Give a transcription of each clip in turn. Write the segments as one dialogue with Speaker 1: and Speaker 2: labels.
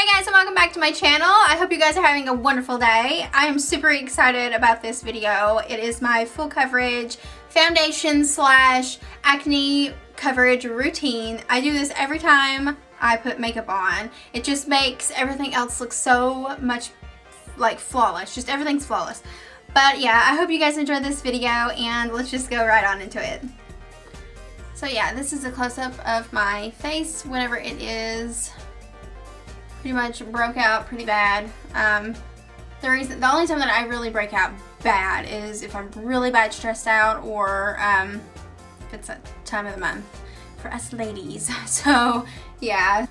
Speaker 1: Hey guys, and welcome back to my channel. I hope you guys are having a wonderful day. I am super excited about this video. It is my full coverage foundation slash acne coverage routine. I do this every time I put makeup on. It just makes everything else look so much like flawless. Just everything's flawless. But yeah, I hope you guys enjoyed this video and let's just go right on into it. So yeah, this is a close-up of my face whenever it is pretty much broke out pretty bad. The only time that I really break out bad is if I'm really bad stressed out, or if it's that time of the month for us ladies. So yeah,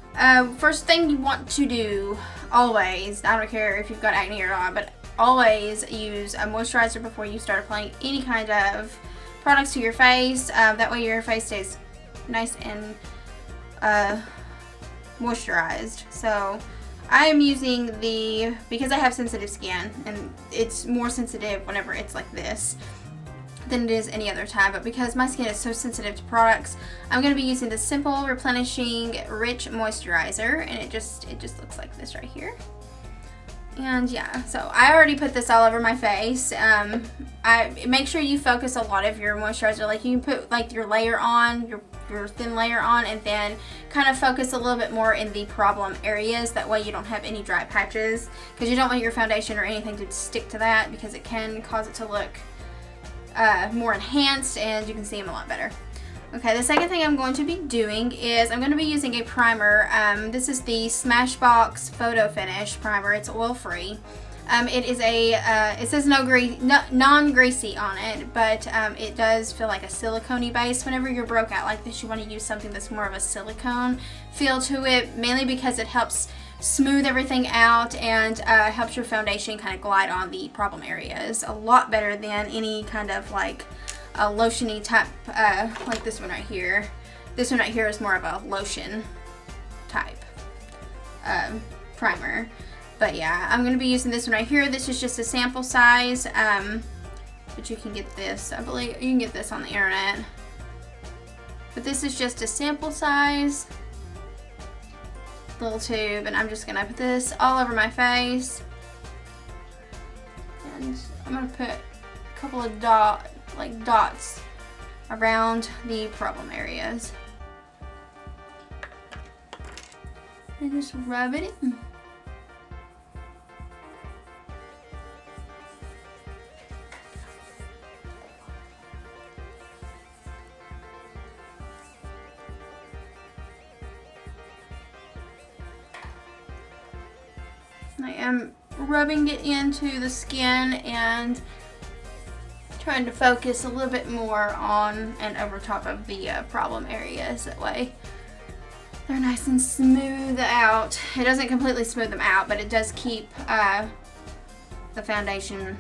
Speaker 1: first thing you want to do always, I don't care if you've got acne or not, but always use a moisturizer before you start applying any kind of products to your face. That way your face stays nice and moisturized. So I am using because I have sensitive skin and it's more sensitive whenever it's like this than it is any other time, but because my skin is so sensitive to products, I'm going to be using the Simple Replenishing Rich Moisturizer, and it just looks like this right here. And yeah, so I already put this all over my face. Make sure you focus a lot of your moisturizer. Like you can put like your layer on, your thin layer on, and then kind of focus a little bit more in the problem areas. That way you don't have any dry patches, because you don't want your foundation or anything to stick to that, because it can cause it to look more enhanced and you can see them a lot better. Okay, the second thing I'm going to be doing is I'm going to be using a primer. This is the Smashbox Photo Finish Primer. It's oil-free. It is it says non-greasy on it, but it does feel like a silicone-y base. Whenever you're broke out like this, you want to use something that's more of a silicone feel to it, mainly because it helps smooth everything out and helps your foundation kind of glide on the problem areas a lot better than any kind of like a lotiony type, like this one right here. This one right here is more of a lotion type primer. But yeah, I'm going to be using this one right here. This is just a sample size, but you can get this, I believe you can get this on the internet. But this is just a sample size little tube, and I'm just going to put this all over my face. And I'm going to put a couple of dots around the problem areas. And just rub it in. I am rubbing it into the skin and trying to focus a little bit more on and over top of the problem areas. That way they're nice and smooth out. It doesn't completely smooth them out, but it does keep the foundation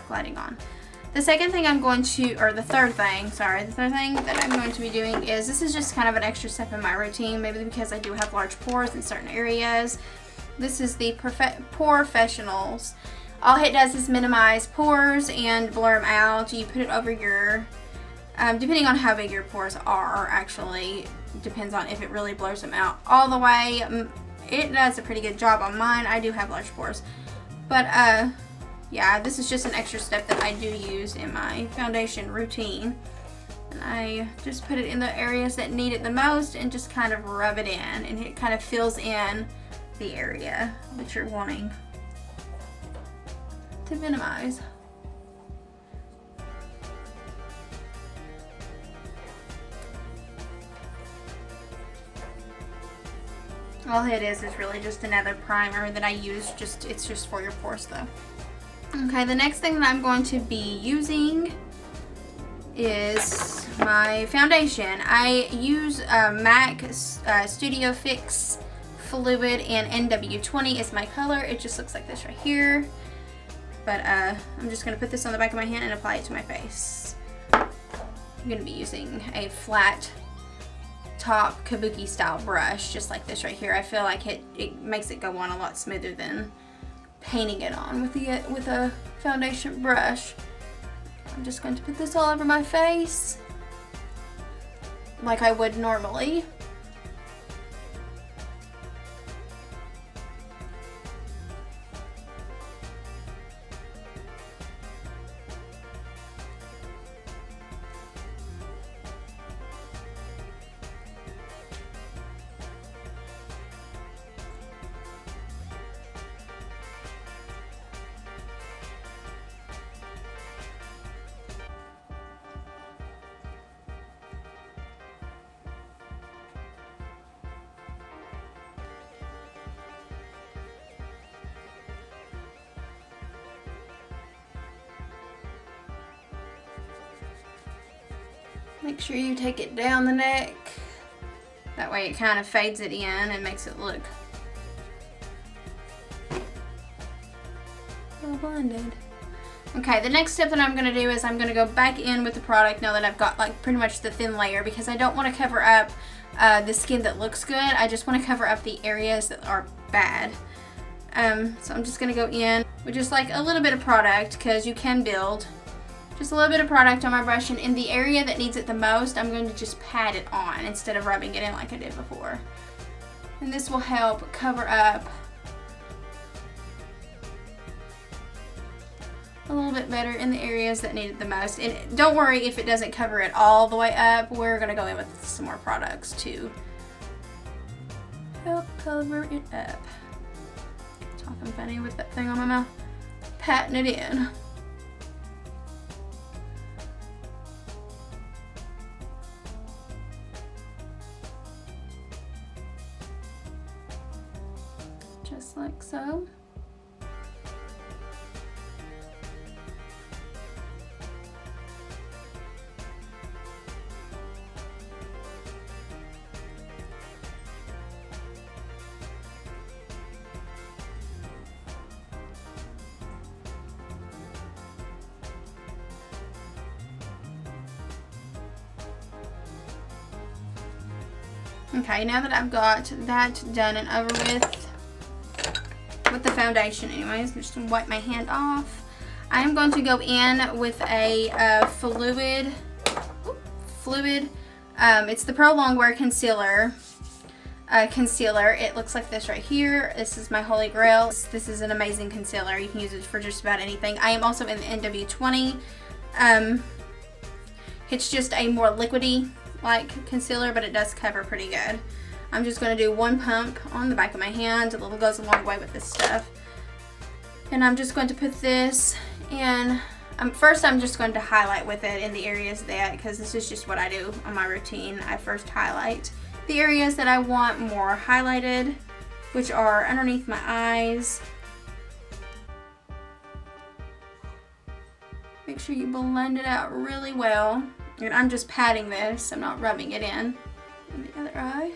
Speaker 1: gliding on. The second thing I'm going to, or the third thing that I'm going to be doing is, this is just kind of an extra step in my routine, maybe because I do have large pores in certain areas. This is the Professionals. All it does is minimize pores and blur them out. You put it over your, depending on how big your pores are, actually, depends on if it really blurs them out all the way. It does a pretty good job on mine. I do have large pores. But yeah, this is just an extra step that I do use in my foundation routine. And I just put it in the areas that need it the most and just kind of rub it in, and it kind of fills in the area that you're wanting to minimize. All it is really just another primer that I use. It's just for your pores though. Okay, the next thing that I'm going to be using is my foundation. I use MAC Studio Fix Fluid, and NW20 is my color. It just looks like this right here. But I'm just going to put this on the back of my hand and apply it to my face. I'm going to be using a flat top kabuki style brush, just like this right here. I feel like it makes it go on a lot smoother than painting it on with a foundation brush. I'm just going to put this all over my face like I would normally. Make sure you take it down the neck. That way it kind of fades it in and makes it look well blended. Okay, the next step that I'm going to do is I'm going to go back in with the product now that I've got like pretty much the thin layer, because I don't want to cover up the skin that looks good. I just want to cover up the areas that are bad. So I'm just going to go in with just like a little bit of product, because you can build. Just a little bit of product on my brush, and in the area that needs it the most, I'm going to just pat it on instead of rubbing it in like I did before. And this will help cover up a little bit better in the areas that need it the most. And don't worry if it doesn't cover it all the way up. We're going to go in with some more products to help cover it up. Talking funny with that thing on my mouth. Patting it in. Just like so. Okay, now that I've got that done and over with the foundation anyways, I'm just going to wipe my hand off. I'm going to go in with a fluid, it's the Pro Longwear concealer. It looks like this right here. This is my holy grail. This is an amazing concealer. You can use it for just about anything. I am also in the NW20. It's just a more liquidy like concealer, but it does cover pretty good. I'm just going to do one pump on the back of my hand. A little goes a long way with this stuff. And I'm just going to put this in. First I'm just going to highlight with it in the areas that, because this is just what I do on my routine. I first highlight the areas that I want more highlighted, which are underneath my eyes. Make sure you blend it out really well. And I'm just patting this, I'm not rubbing it in the other eye.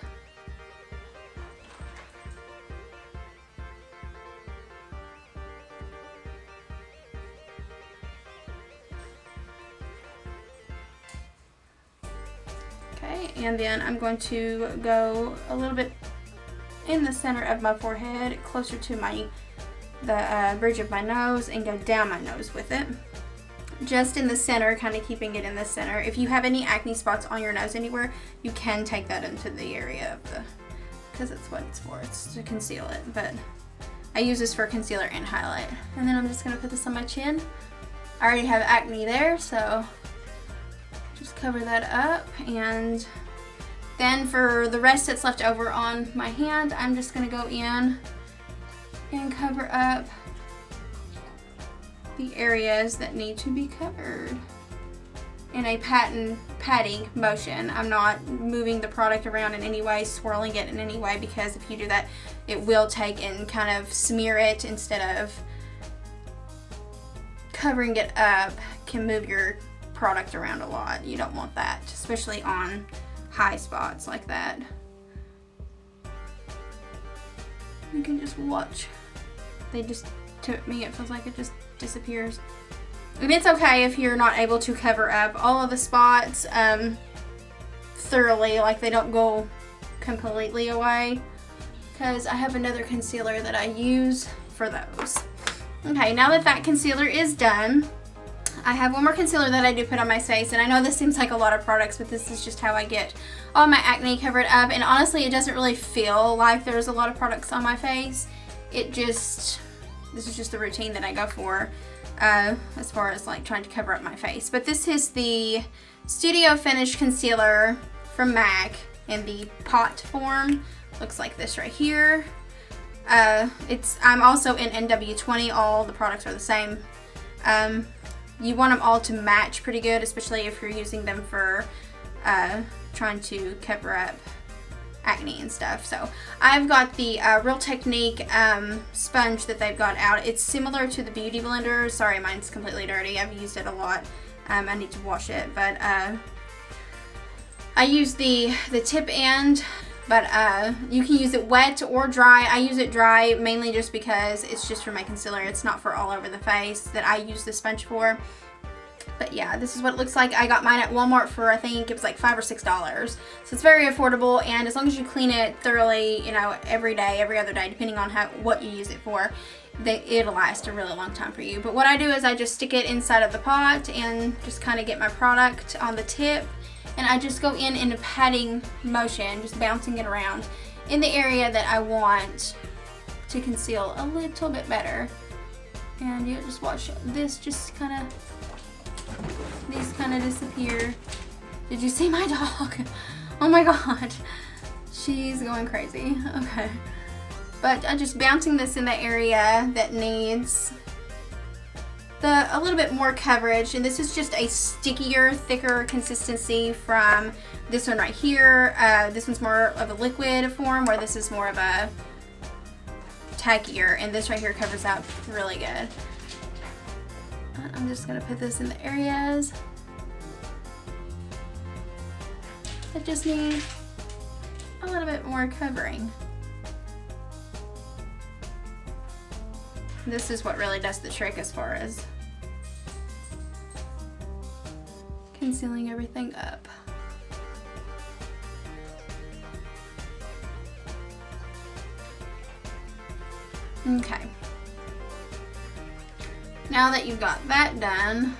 Speaker 1: Okay, and then I'm going to go a little bit in the center of my forehead, closer to the bridge of my nose, and go down my nose with it. Just in the center, kind of keeping it in the center. If you have any acne spots on your nose anywhere, you can take that into the area of the, because that's what it's for, it's to conceal it. But I use this for concealer and highlight. And then I'm just going to put this on my chin. I already have acne there, so just cover that up. And then for the rest that's left over on my hand, I'm just going to go in and cover up the areas that need to be covered in a patting motion. I'm not moving the product around in any way, swirling it in any way, because if you do that, it will take and kind of smear it instead of covering it up. Can move your product around a lot. You don't want that, especially on high spots like that. You can just watch. They just, to me, it feels like it just disappears. And it's okay if you're not able to cover up all of the spots thoroughly, like they don't go completely away, because I have another concealer that I use for those. Okay, now that concealer is done, I have one more concealer that I do put on my face, and I know this seems like a lot of products, but this is just how I get all my acne covered up. And honestly, it doesn't really feel like there's a lot of products on my face. This is just the routine that I go for as far as like trying to cover up my face. But this is the Studio Finish Concealer from MAC in the pot form. Looks like this right here. I'm also in NW20. All the products are the same. You want them all to match pretty good, especially if you're using them for trying to cover up acne and stuff. So I've got the Real Technique sponge that they've got out. It's similar to the Beauty Blender. Sorry, mine's completely dirty. I've used it a lot. I need to wash it, but I use the tip end, but you can use it wet or dry. I use it dry mainly just because it's just for my concealer. It's not for all over the face that I use the sponge for. But yeah, this is what it looks like. I got mine at Walmart for, I think it was like $5 or $6. So it's very affordable, and as long as you clean it thoroughly, you know, every day, every other day, depending on what you use it for, it'll last a really long time for you. But what I do is I just stick it inside of the pot and just kind of get my product on the tip, and I just go in a patting motion, just bouncing it around in the area that I want to conceal a little bit better. And you just watch this just kind of, these kind of disappear. Did you see my dog? Oh my god, she's going crazy. Okay, but I'm just bouncing this in the area that needs a little bit more coverage, and this is just a stickier, thicker consistency from this one right here. This one's more of a liquid form, where this is more of a tackier, and this right here covers out really good. I'm just gonna put this in the areas that just need a little bit more covering. This is what really does the trick as far as concealing everything up. Okay. Now that you've got that done,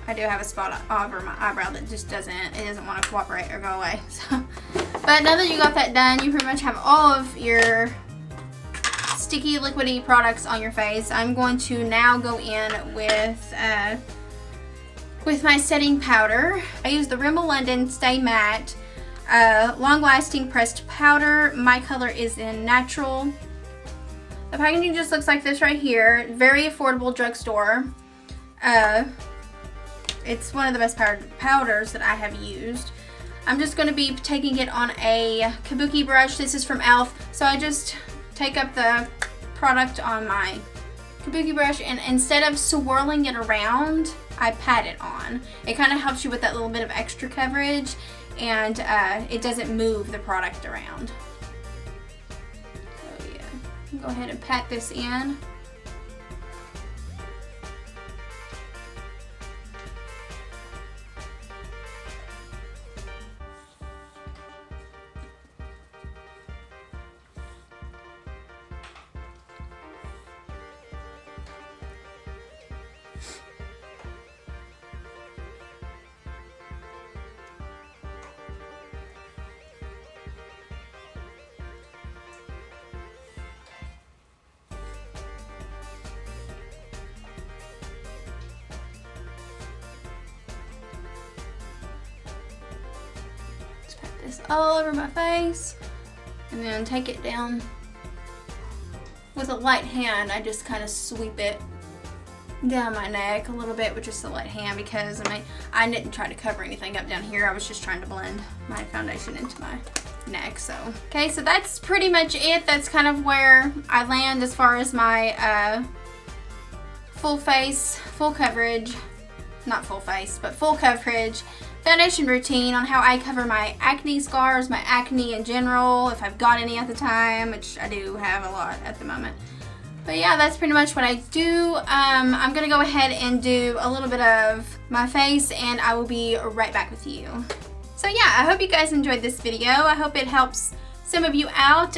Speaker 1: I do have a spot over my eyebrow that just doesn't want to cooperate or go away. So, but now that you got that done, you pretty much have all of your sticky, liquidy products on your face. I'm going to now go in with my setting powder. I use the Rimmel London Stay Matte Long Lasting Pressed Powder. My color is in Natural. The packaging just looks like this right here. Very affordable drugstore. It's one of the best powders that I have used. I'm just going to be taking it on a kabuki brush. This is from e.l.f. So I just take up the product on my kabuki brush, and instead of swirling it around, I pat it on. It kind of helps you with that little bit of extra coverage, and it doesn't move the product around. Go ahead and pat this in. This all over my face, and then take it down with a light hand. I just kind of sweep it down my neck a little bit with just a light hand, because I didn't try to cover anything up down here. I was just trying to blend my foundation into my neck. So okay, so that's pretty much it. That's kind of where I land as far as my full face, full coverage, not full face, but full coverage foundation routine on how I cover my acne scars, my acne in general, if I've got any at the time, which I do have a lot at the moment. But yeah, that's pretty much what I do. I'm gonna go ahead and do a little bit of my face, and I will be right back with you. So yeah, I hope you guys enjoyed this video. I hope it helps some of you out.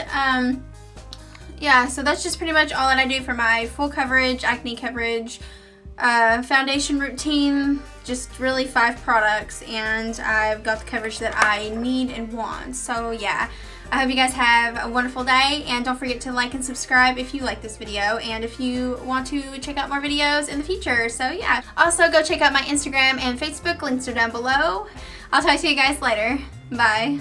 Speaker 1: Yeah, so that's just pretty much all that I do for my full coverage, acne coverage, foundation routine. Just really 5 products, and I've got the coverage that I need and want. So yeah, I hope you guys have a wonderful day, and don't forget to like and subscribe if you like this video, and if you want to check out more videos in the future. So yeah, also go check out my Instagram and Facebook, links are down below. I'll talk to you guys later. Bye.